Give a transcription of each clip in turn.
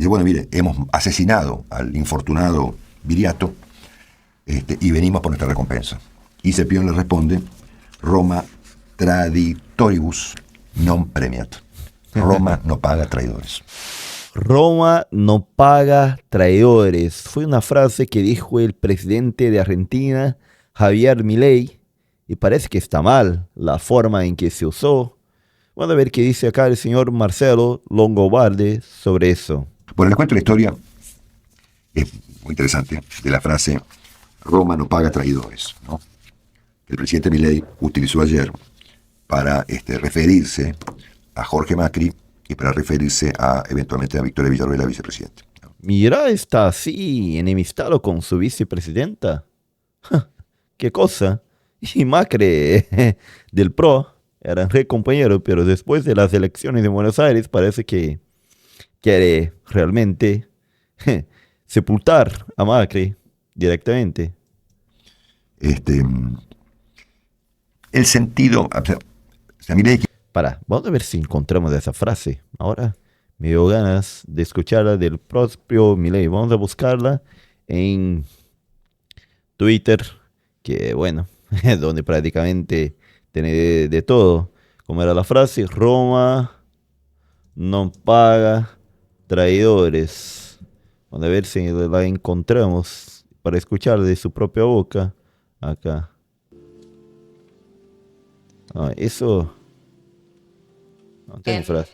Dice, bueno, mire, hemos asesinado al infortunado Viriato y venimos por nuestra recompensa. Y Cepión le responde, Roma traditoribus non premiat. Roma no paga traidores. Roma no paga traidores. Fue una frase que dijo el presidente de Argentina, Javier Milei, y parece que está mal la forma en que se usó. Vamos a ver qué dice acá el señor Marcelo Longobardi sobre eso. Bueno, les cuento la historia, es muy interesante, de la frase Roma no paga traidores, ¿no? El presidente Milei utilizó ayer para referirse a Jorge Macri y para referirse eventualmente a Victoria Villarroel, la vicepresidenta, ¿no? Mira, está así, enemistado con su vicepresidenta. ¿Qué cosa? Y Macri del PRO eran re compañeros, pero después de las elecciones de Buenos Aires parece que quiere realmente sepultar a Macri directamente. El sentido... O sea, Milei... Vamos a ver si encontramos esa frase. Ahora me dio ganas de escucharla del propio Milei. Vamos a buscarla en Twitter, que bueno, es donde prácticamente tiene de todo. Como era la frase, Roma no paga traidores. Vamos a ver si la encontramos para escuchar de su propia boca acá. Eso no tiene frase.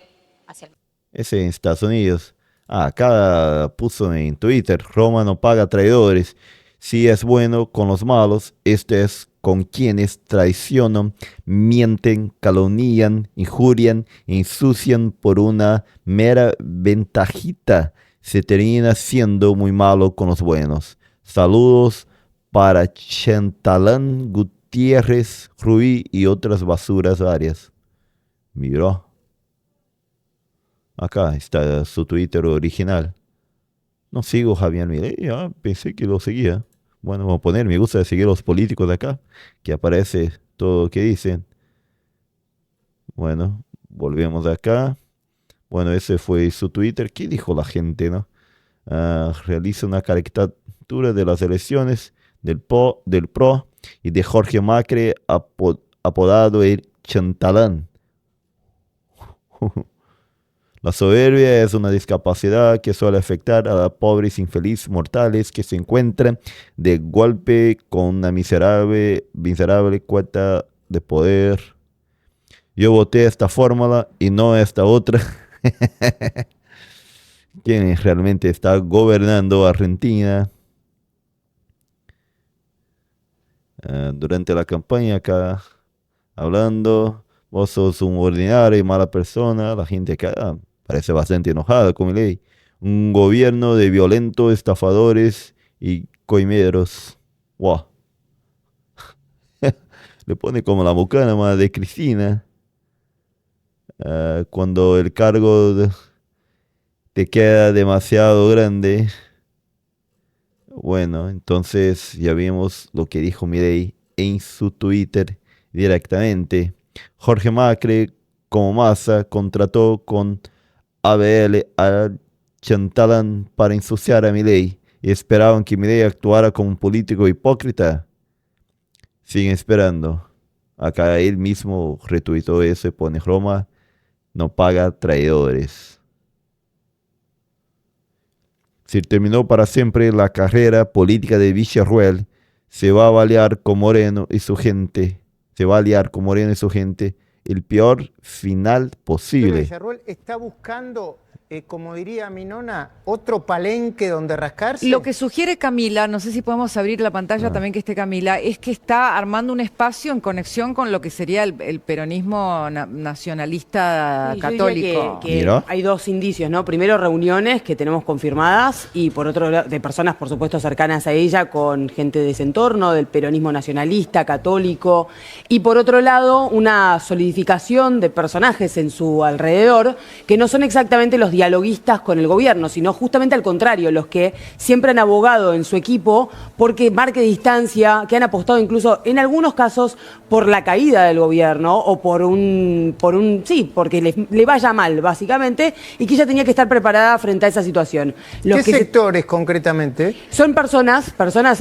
Ese en Estados Unidos. Acá puso en Twitter, Roma no paga traidores. Si es bueno con los malos, este es con quienes traicionan, mienten, calumnian, injurian, ensucian por una mera ventajita. Se termina siendo muy malo con los buenos. Saludos para Chantalán Gutiérrez, Ruiz y otras basuras varias. Miró. Acá está su Twitter original. No sigo Javier Milei, pensé que lo seguía. Bueno, vamos a poner, me gusta seguir a los políticos de acá, que aparece todo lo que dicen. Bueno, volvemos acá. Bueno, ese fue su Twitter. ¿Qué dijo la gente, no? Realiza una caricatura de las elecciones del PRO y de Jorge Macri, apodado el Chantalán. La soberbia es una discapacidad que suele afectar a pobres infelices mortales que se encuentran de golpe con una miserable cuota de poder. Yo voté esta fórmula y no esta otra. ¿Quién realmente está gobernando Argentina? Durante la campaña acá, hablando, vos sos un ordinario y mala persona. La gente acá parece bastante enojada con Milei. Un gobierno de violentos, estafadores y coimeros. Wow. Le pone como la mucama más de Cristina. Cuando el cargo te queda demasiado grande. Bueno, entonces ya vimos lo que dijo Milei en su Twitter directamente. Jorge Macri, como Massa, contrató con ABL al Chantalán para ensuciar a Milei y esperaban que Milei actuara como un político hipócrita. Siguen esperando. Acá él mismo retuitó eso y pone Roma no paga traidores. Si terminó para siempre la carrera política de Villarroel, se va a aliar con Moreno y su gente. El peor final posible. Villarroel está buscando, como diría mi nona, otro palenque donde rascarse. Lo que sugiere Camila, no sé si podemos abrir la pantalla también que esté Camila, es que está armando un espacio en conexión con lo que sería el peronismo nacionalista católico. Que hay dos indicios, ¿no? Primero, reuniones que tenemos confirmadas y por otro lado, de personas, por supuesto, cercanas a ella, con gente de ese entorno, del peronismo nacionalista, católico. Y por otro lado, una solidificación de personajes en su alrededor que no son exactamente los dialoguistas con el gobierno, sino justamente al contrario, los que siempre han abogado en su equipo porque marque distancia, que han apostado incluso en algunos casos por la caída del gobierno o porque le vaya mal, básicamente, y que ella tenía que estar preparada frente a esa situación. ¿Qué sectores concretamente? Son personas,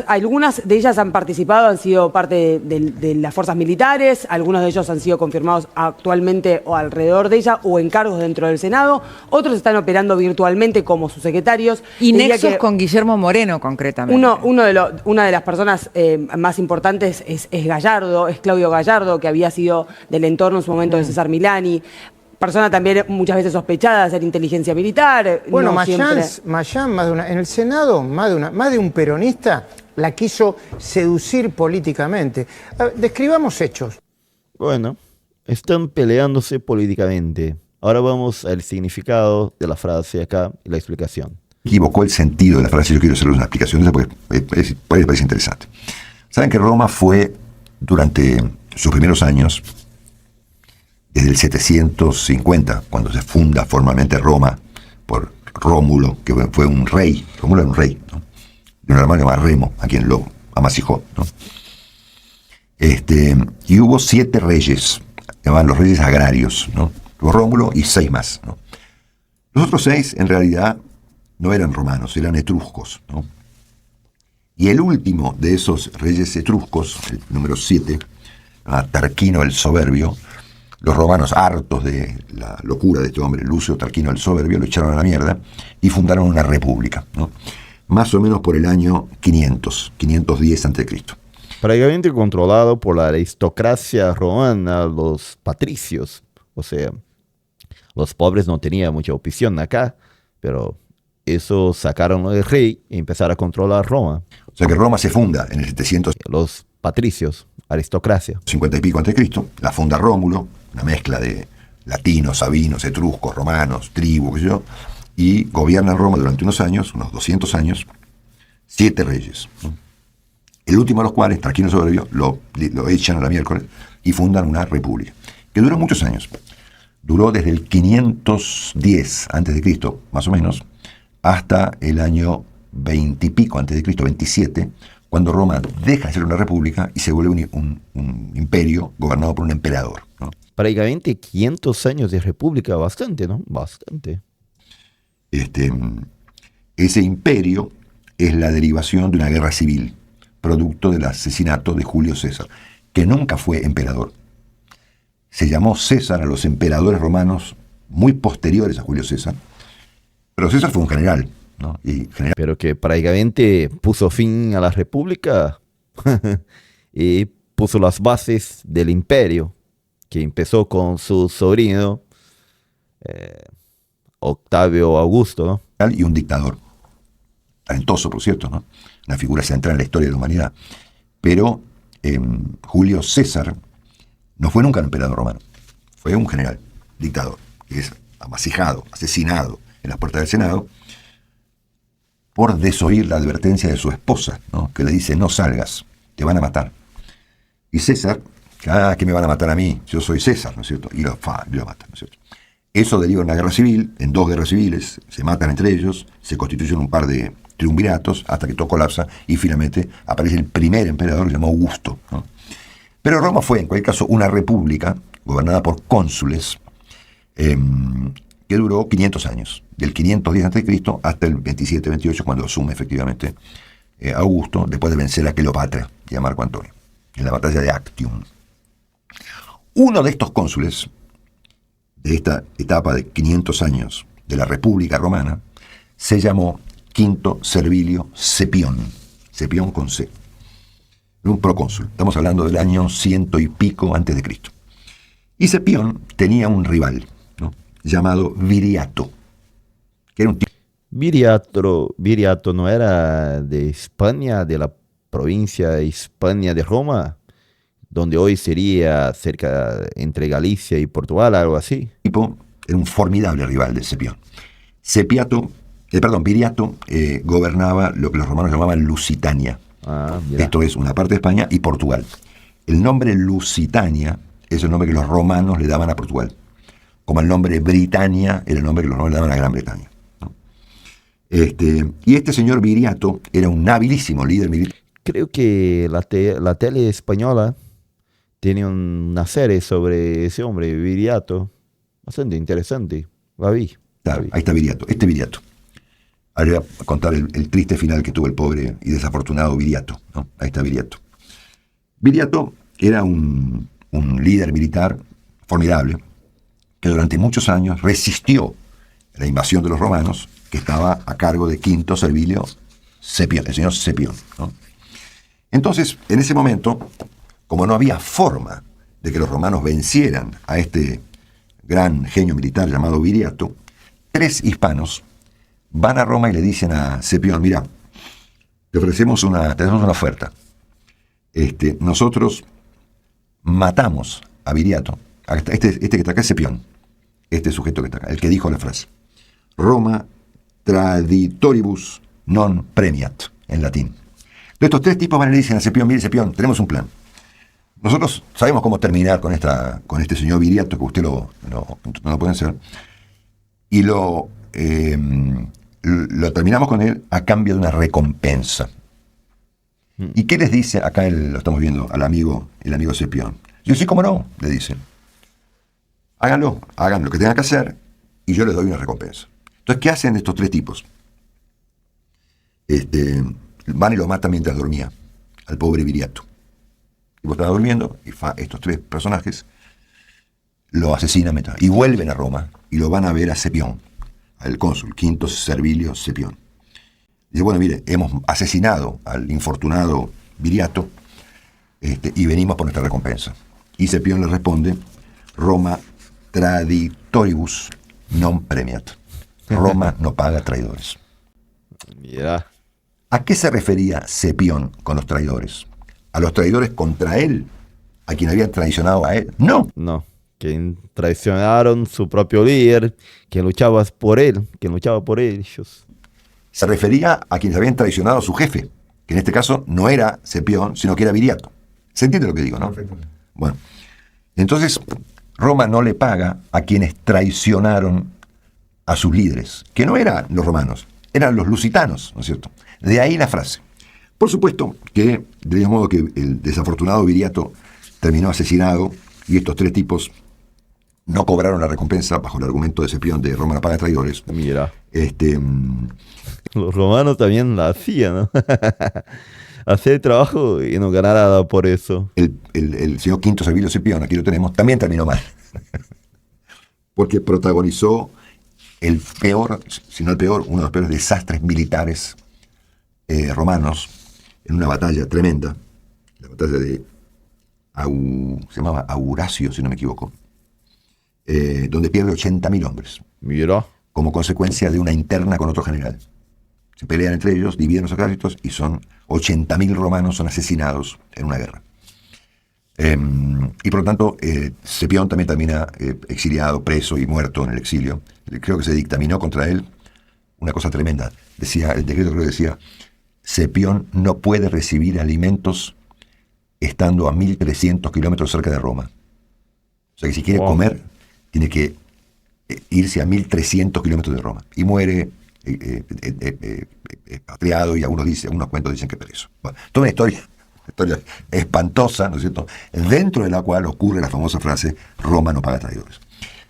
algunas de ellas han participado, han sido parte de las fuerzas militares, algunos de ellos han sido confirmados actualmente o alrededor de ella o en cargos dentro del Senado, otros están operando virtualmente como sus secretarios. Y nexos con Guillermo Moreno, concretamente. Una de las personas más importantes es Gallardo, es Claudio Gallardo, que había sido del entorno en su momento de César Milani. Persona también muchas veces sospechada de ser inteligencia militar. Bueno, no Mayán, en el Senado, más de un peronista la quiso seducir políticamente. Describamos hechos. Bueno, están peleándose políticamente. Ahora vamos al significado de la frase acá y la explicación. Equivocó el sentido de la frase, yo quiero hacerles una explicación de eso porque parece interesante. Saben que Roma fue, durante sus primeros años, desde el 750, cuando se funda formalmente Roma por Rómulo, que fue un rey. Rómulo era un rey, ¿no? De un hermano llamado Remo, a quien lo amasijó, ¿no? Y hubo 7 reyes, llamaban los reyes agrarios, ¿no? Tuvo Rómulo y 6 más, ¿no? Los otros 6, en realidad, no eran romanos, eran etruscos, ¿no? Y el último de esos reyes etruscos, el número 7, Tarquino el Soberbio, los romanos, hartos de la locura de este hombre, Lucio Tarquino el Soberbio, lo echaron a la mierda y fundaron una república, ¿no? Más o menos por el año 510 a.C. Prácticamente controlado por la aristocracia romana, los patricios. O sea, los pobres no tenían mucha opción acá, pero eso sacaron al rey y empezaron a controlar Roma. O sea que Roma se funda en el 700. Los patricios, aristocracia. 50 y pico antes de Cristo, la funda Rómulo, una mezcla de latinos, sabinos, etruscos, romanos, tribus, qué sé yo, y gobiernan Roma durante unos años, unos 200 años, 7 reyes, ¿no? El último de los cuales, Tarquino Soberbio, lo echan a la miércoles y fundan una república, que duró muchos años. Duró desde el 510 a.C., más o menos, hasta el año 20 y pico a.C., 27, cuando Roma deja de ser una república y se vuelve un imperio gobernado por un emperador, ¿no? Prácticamente 500 años de república, bastante, ¿no? Bastante. Ese imperio es la derivación de una guerra civil, producto del asesinato de Julio César, que nunca fue emperador. Se llamó César a los emperadores romanos muy posteriores a Julio César, pero César fue un general, ¿no? Pero que prácticamente puso fin a la república y puso las bases del imperio, que empezó con su sobrino Octavio Augusto, ¿no? Y un dictador, talentoso, por cierto, ¿no? Una figura central en la historia de la humanidad. Pero Julio César no fue nunca un emperador romano, fue un general, dictador, que es amasijado, asesinado en las puertas del Senado por desoír la advertencia de su esposa, ¿no? Que le dice: no salgas, te van a matar. Y César, que me van a matar a mí, yo soy César, ¿no es cierto? Y lo matan, ¿no es cierto? Eso deriva en una guerra civil, en 2 guerras civiles, se matan entre ellos, se constituyen un par de triunviratos hasta que todo colapsa y finalmente aparece el primer emperador, llamado Augusto, ¿no? Pero Roma fue, en cualquier caso, una república gobernada por cónsules que duró 500 años, del 510 a.C. hasta el 27-28, cuando asume efectivamente Augusto, después de vencer a Cleopatra y a Marco Antonio, en la batalla de Actium. Uno de estos cónsules, de esta etapa de 500 años de la República Romana, se llamó Quinto Servilio Cepión, Cepión con C. Era un procónsul, estamos hablando del año 100 y pico antes de Cristo. Y Cepión tenía un rival, ¿no? Llamado Viriato, que era un tipo... Viriato no era de España, de la provincia de Hispania de Roma, donde hoy sería cerca entre Galicia y Portugal, algo así. Era un formidable rival de Cepión. Viriato gobernaba lo que los romanos llamaban Lusitania. Esto es una parte de España y Portugal. El nombre Lusitania es el nombre que los romanos le daban a Portugal. como el nombre Britania era el nombre que los romanos le daban a Gran Bretaña, ¿no? Y este señor Viriato era un habilísimo líder militar. Creo que la tele española tiene una serie sobre ese hombre, Viriato, bastante interesante. La vi. Claro, ahí está Viriato, este Viriato. Ahora voy a contar el triste final que tuvo el pobre y desafortunado Viriato, ¿no? Ahí está Viriato. Viriato era un líder militar formidable que durante muchos años resistió la invasión de los romanos, que estaba a cargo de Quinto Servilio Scipión, el señor Scipión, ¿no? Entonces, en ese momento, como no había forma de que los romanos vencieran a este gran genio militar llamado Viriato, 3 hispanos van a Roma y le dicen a Scipión: mira, tenemos una oferta. Nosotros matamos a Viriato, este que está acá es Scipión, este sujeto que está acá, el que dijo la frase: Roma traditoribus non premiat, en latín. Entonces, estos 3 tipos van y le dicen a Scipión: mire, Scipión, tenemos un plan. Nosotros sabemos cómo terminar con este señor Viriato, que usted no lo puede hacer, y lo terminamos con él a cambio de una recompensa. ¿Y qué les dice? Acá lo estamos viendo al amigo, el amigo Scipión. Yo sí, cómo no, le dicen. Hagan lo que tengan que hacer y yo les doy una recompensa. Entonces, ¿qué hacen estos 3 tipos? Van y lo matan mientras dormía, al pobre Viriato. Y estaba durmiendo, y estos 3 personajes lo asesinan y vuelven a Roma y lo van a ver a Scipión, al cónsul, Quinto Servilio Scipión. Dice: bueno, mire, hemos asesinado al infortunado Viriato y venimos por nuestra recompensa. Y Scipión le responde: Roma traditoribus non premiat. Roma no paga traidores. Mira. ¿A qué se refería Scipión con los traidores? ¿A los traidores contra él? ¿A quien habían traicionado a él? No. No. Que traicionaron su propio líder, que luchaba por él, ellos. Se refería a quienes habían traicionado a su jefe, que en este caso no era Scipión, sino que era Viriato. ¿Se entiende lo que digo, no? Perfectamente. Bueno, entonces Roma no le paga a quienes traicionaron a sus líderes, que no eran los romanos, eran los lusitanos, ¿no es cierto? De ahí la frase. Por supuesto que, de mismo modo que el desafortunado Viriato terminó asesinado y estos 3 tipos no cobraron la recompensa bajo el argumento de Scipión de Roma no paga traidores. Mira. Los romanos también la hacían, ¿no? Hacer el trabajo y no ganar nada por eso. El señor Quinto Servilio Scipión, aquí lo tenemos, también terminó mal. Porque protagonizó el peor, si no el peor, uno de los peores desastres militares romanos en una batalla tremenda, la batalla de se llamaba Auracio, si no me equivoco, donde pierde 80.000 hombres. Mira. Como consecuencia de una interna con otro general. Se pelean entre ellos, dividen los ejércitos y son 80.000 romanos son asesinados en una guerra. Y por lo tanto, Scipión también termina exiliado, preso y muerto en el exilio. Creo que se dictaminó contra él una cosa tremenda. Decía, el decreto creo que decía: Scipión no puede recibir alimentos estando a 1.300 kilómetros cerca de Roma. O sea que si quiere comer, tiene que irse a 1.300 kilómetros de Roma. Y muere expatriado, y algunos cuentos dicen que preso. Bueno, toda una historia espantosa, ¿no es cierto?, dentro de la cual ocurre la famosa frase: Roma no paga traidores.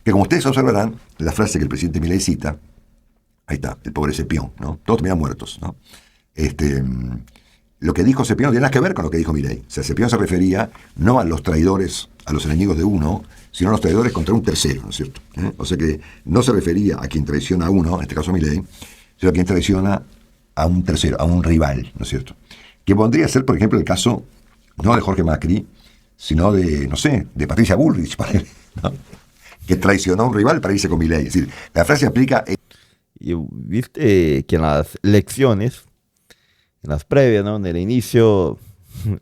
Que, como ustedes observarán, la frase que el presidente Milei cita, ahí está, el pobre Scipión, ¿no? Todos terminan muertos, ¿no? Lo que dijo Scipión tiene nada que ver con lo que dijo Milei. O sea, Scipión se refería no a los traidores, a los enemigos de uno, sino a los traidores contra un tercero, ¿no es cierto? O sea que no se refería a quien traiciona a uno, en este caso a Milei, sino a quien traiciona a un tercero, a un rival, ¿no es cierto? Que podría ser, por ejemplo, el caso no de Jorge Macri, sino de, no sé, de Patricia Bullrich, ¿no?, que traicionó a un rival para irse con Milei. Es decir, la frase aplica. Y viste que en las elecciones, en las previas, ¿no?, en el inicio,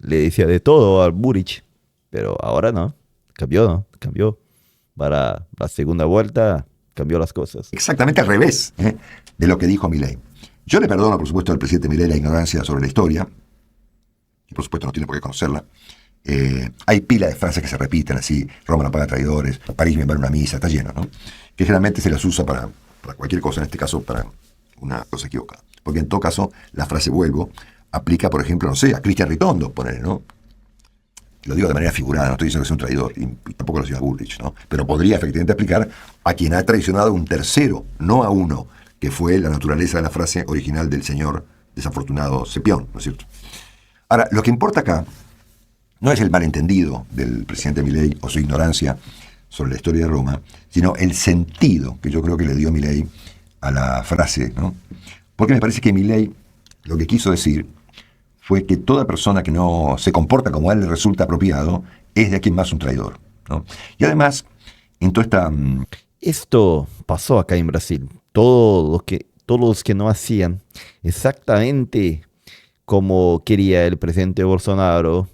le decía de todo al Bullrich, pero ahora no, cambió. Para la segunda vuelta cambió las cosas. Exactamente al revés de lo que dijo Milei. Yo le perdono, por supuesto, al presidente Milei la ignorancia sobre la historia, y por supuesto no tiene por qué conocerla, Hay pila de frases que se repiten así: Roma no paga traidores, París me vale una misa, está lleno, ¿no? Que generalmente se las usa para cualquier cosa, en este caso para una cosa equivocada. Porque en todo caso, la frase vuelvo aplica, por ejemplo, no sé, a Cristian Ritondo, ponele, ¿no? Lo digo de manera figurada, no estoy diciendo que sea un traidor, y tampoco lo decía Bullrich, ¿no? Pero podría efectivamente aplicar a quien ha traicionado a un tercero, no a uno, que fue la naturaleza de la frase original del señor desafortunado Cepión, ¿no es cierto? Ahora, lo que importa acá no es el malentendido del presidente Milei o su ignorancia sobre la historia de Roma, sino el sentido que yo creo que le dio Milei a la frase, ¿no? Porque me parece que Milei lo que quiso decir fue que toda persona que no se comporta como a él le resulta apropiado es de aquí en más un traidor, ¿no? Y además, en toda esta... Esto pasó acá en Brasil. Todos los que no hacían exactamente como quería el presidente Bolsonaro,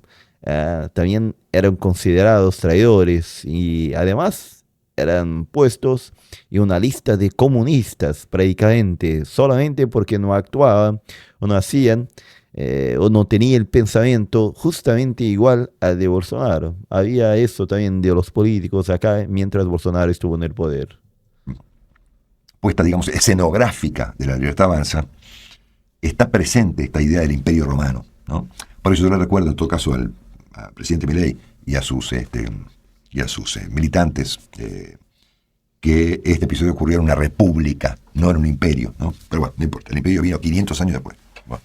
también eran considerados traidores y además eran puestos en una lista de comunistas prácticamente, solamente porque no actuaban o no hacían o no tenía el pensamiento justamente igual al de Bolsonaro. Había eso también de los políticos acá mientras Bolsonaro estuvo en el poder. Puesta, digamos, escenográfica de la Libertad Avanza, está presente esta idea del Imperio Romano, ¿no? Por eso yo le recuerdo en todo caso al presidente Milei y a sus militantes que este episodio ocurrió en una república, no en un imperio, ¿no? Pero bueno, no importa, el imperio vino 500 años después. Bueno,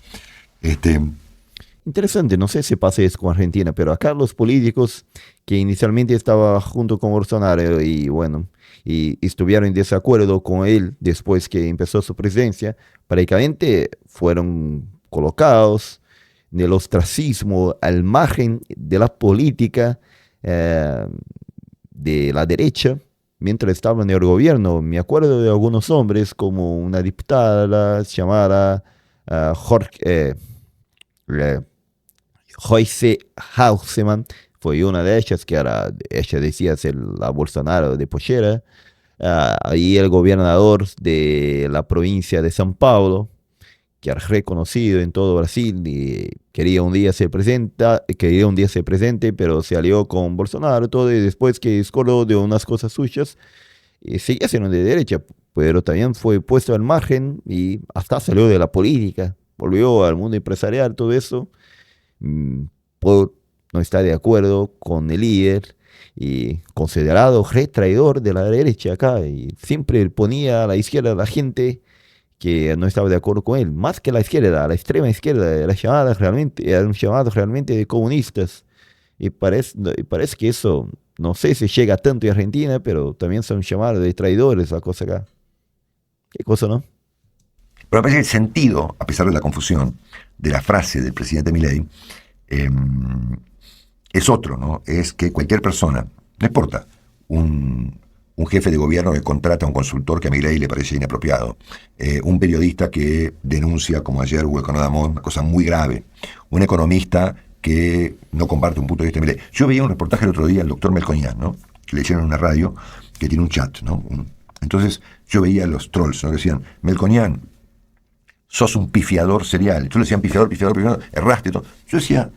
Interesante, no sé si pasa eso con Argentina, pero acá los políticos que inicialmente estaban junto con Bolsonaro y bueno, y estuvieron en desacuerdo con él después que empezó su presidencia, prácticamente fueron colocados en el ostracismo al margen de la política de la derecha mientras estaban en el gobierno. Me acuerdo de algunos hombres como una diputada llamada Joyce Hausemann, fue una de ellas, que ella decía ser la Bolsonaro de pollera. Ahí el gobernador de la provincia de São Paulo, que era reconocido en todo Brasil y quería un día ser presidente, pero se alió con Bolsonaro todo, y después que escoló de unas cosas suyas, seguía siendo de derecha, pero también fue puesto al margen y hasta salió de la política, volvió al mundo empresarial, todo eso, por no estar de acuerdo con el líder y considerado traidor de la derecha acá, y siempre ponía a la izquierda a la gente que no estaba de acuerdo con él, más que la izquierda, la extrema izquierda, eran llamados realmente de comunistas, y parece que eso, no sé si llega tanto en Argentina, pero también son llamados de traidores la cosa acá. ¿Qué cosa, no? Pero me parece que el sentido, a pesar de la confusión, de la frase del presidente Milei es otro, ¿no? Es que cualquier persona, no importa, un jefe de gobierno que contrata a un consultor que a Milei le parece inapropiado, un periodista que denuncia, como ayer hubo con Adamón, una cosa muy grave, un economista que no comparte un punto de vista de Milei. Yo veía un reportaje el otro día del doctor Melconian, ¿no? Que le hicieron en una radio que tiene un chat, ¿no? Entonces yo veía los trolls, ¿no? Que decían: Melconian, sos un pifiador serial. Yo le decían pifiador, erraste, todo. Yo decía,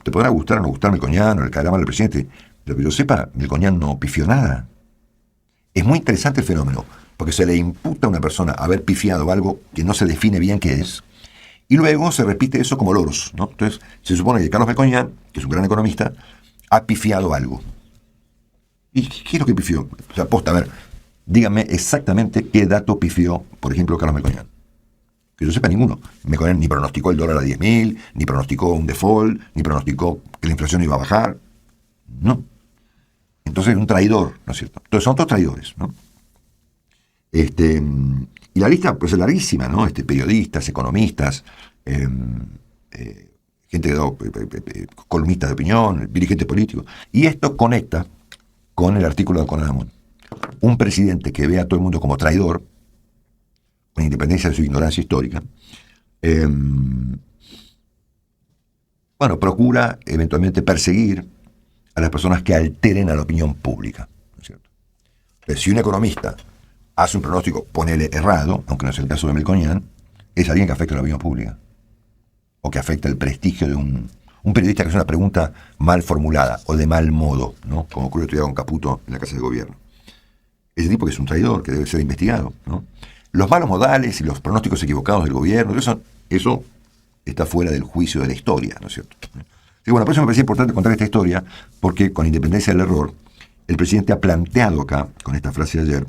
te podrá gustar o no gustar Melconian o le caerá mal al presidente, pero que yo sepa, Melconian no pifió nada. Es muy interesante el fenómeno, porque se le imputa a una persona haber pifiado algo que no se define bien qué es, y luego se repite eso como loros, ¿no? Entonces, se supone que Carlos Melconian, que es un gran economista, ha pifiado algo. ¿Y qué es lo que pifió? O sea, posta, a ver, díganme exactamente qué dato pifió, por ejemplo, Carlos Melconian. Que yo sepa ninguno. Melconian ni pronosticó el dólar a 10.000, ni pronosticó un default, ni pronosticó que la inflación iba a bajar. No. Entonces es un traidor, ¿no es cierto? Entonces son todos traidores, ¿no? Y la lista pues es larguísima, ¿no? Periodistas, economistas, gente columnistas de opinión, dirigentes políticos. Y esto conecta con el artículo de Conadamón. Un presidente que ve a todo el mundo como traidor, con independencia de su ignorancia histórica, procura eventualmente perseguir a las personas que alteren a la opinión pública, ¿no es cierto? Entonces, si un economista hace un pronóstico, ponele errado, aunque no es el caso de Melconian, es alguien que afecta a la opinión pública, o que afecta el prestigio de un Un periodista que hace una pregunta mal formulada o de mal modo, ¿no? Como ocurrió otro día con Caputo en la Casa de Gobierno. Ese tipo que es un traidor, que debe ser investigado, ¿no? Los malos modales y los pronósticos equivocados del gobierno, eso está fuera del juicio de la historia, ¿no es cierto? Y bueno, por eso me parecía importante contar esta historia, porque con independencia del error, el presidente ha planteado acá, con esta frase de ayer,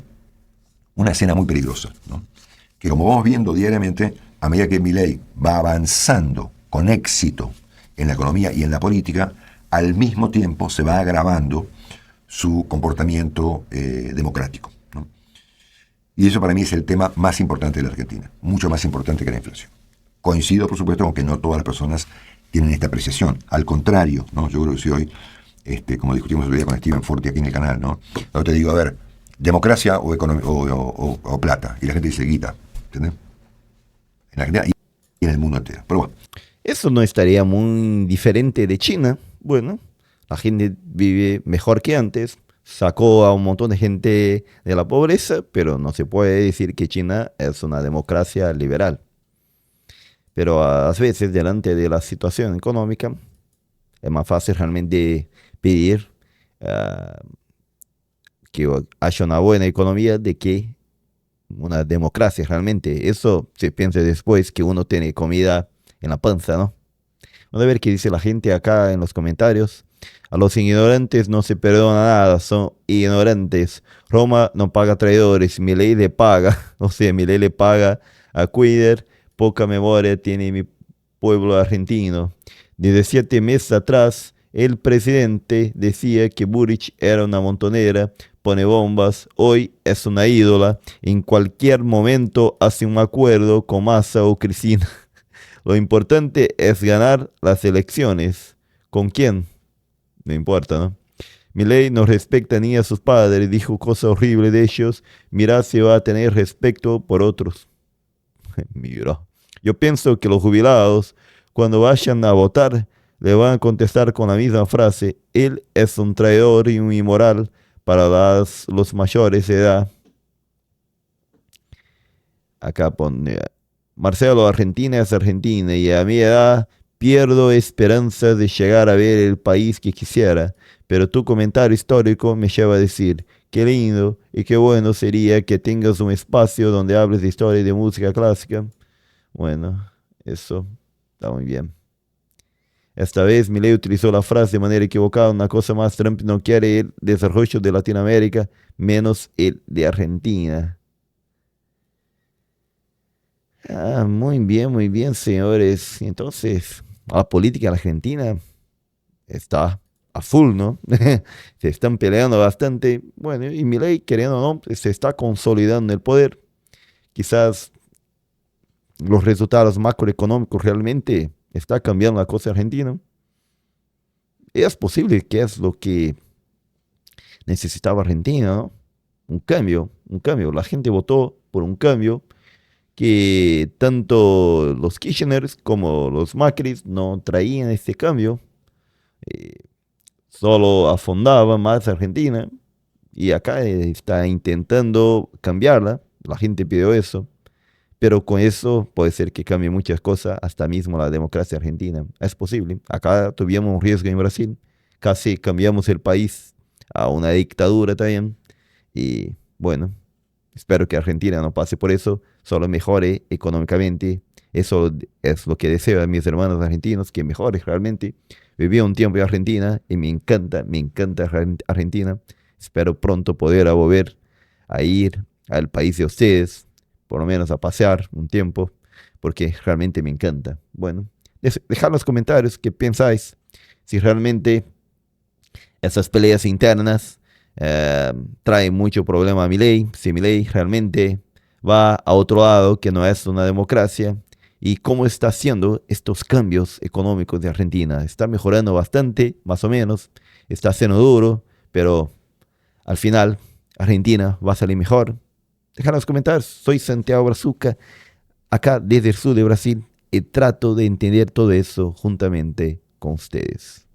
una escena muy peligrosa, ¿no? Que como vamos viendo diariamente, a medida que Milei va avanzando con éxito en la economía y en la política, al mismo tiempo se va agravando su comportamiento democrático, ¿no? Y eso para mí es el tema más importante de la Argentina, mucho más importante que la inflación. Coincido, por supuesto, con que no todas las personas tienen esta apreciación. Al contrario, ¿no? Yo creo que si hoy, como discutimos el otro día con Steven Forti aquí en el canal, ¿no? Yo te digo, a ver, democracia o plata. Y la gente dice guita, ¿entendés? En la Argentina y en el mundo entero. Pero bueno. Eso no estaría muy diferente de China. Bueno, la gente vive mejor que antes. Sacó a un montón de gente de la pobreza, pero no se puede decir que China es una democracia liberal. Pero a veces, delante de la situación económica, es más fácil realmente pedir que haya una buena economía de que una democracia realmente. Eso se piensa después que uno tiene comida en la panza, ¿no? Vamos a ver qué dice la gente acá en los comentarios. A los ignorantes no se perdona nada, son ignorantes. Roma no paga traidores, Milei le paga, o sea, Milei le paga a Cuidar. Poca memoria tiene mi pueblo argentino. Desde 7 meses atrás, el presidente decía que Boric era una montonera, pone bombas, hoy es una ídola. En cualquier momento hace un acuerdo con Massa o Cristina. Lo importante es ganar las elecciones. ¿Con quién? No importa, ¿no? Milei no respecta ni a sus padres, dijo cosas horribles de ellos. Mirá si va a tener respeto por otros. Mira. Yo pienso que los jubilados, cuando vayan a votar, le van a contestar con la misma frase. Él es un traidor y un inmoral para los mayores de edad. Acá pone... Marcelo, Argentina es Argentina y a mi edad pierdo esperanza de llegar a ver el país que quisiera, pero tu comentario histórico me lleva a decir, qué lindo y qué bueno sería que tengas un espacio donde hables de historia y de música clásica. Bueno, eso está muy bien. Esta vez Milei utilizó la frase de manera equivocada, una cosa más, Trump no quiere el desarrollo de Latinoamérica, menos el de Argentina. Muy bien, señores. Entonces, la política argentina está a full, ¿no? Se están peleando bastante. Bueno, y Milei, queriendo o no, se está consolidando en el poder. Quizás los resultados macroeconómicos realmente está cambiando la cosa argentina. Es posible que es lo que necesitaba Argentina, ¿no? Un cambio. La gente votó por un cambio que tanto los Kirchner como los Macri no traían este cambio, solo afondaba más a Argentina, y acá está intentando cambiarla, la gente pidió eso, pero con eso puede ser que cambie muchas cosas, hasta mismo la democracia argentina, es posible. Acá tuvimos un riesgo en Brasil, casi cambiamos el país a una dictadura también, y bueno, espero que Argentina no pase por eso, solo mejore económicamente. Eso es lo que deseo a mis hermanos argentinos, que mejore realmente. Viví un tiempo en Argentina y me encanta Argentina. Espero pronto poder volver a ir al país de ustedes, por lo menos a pasear un tiempo, porque realmente me encanta. Bueno, dejad en los comentarios qué pensáis, si realmente esas peleas internas trae mucho problema a Milei, si Milei realmente va a otro lado que no es una democracia, y cómo está haciendo estos cambios económicos de Argentina. Está mejorando bastante, más o menos, está siendo duro, pero al final Argentina va a salir mejor. Dejad en los comentarios. Soy Santiago Brazuca, acá desde el sur de Brasil, y trato de entender todo eso juntamente con ustedes.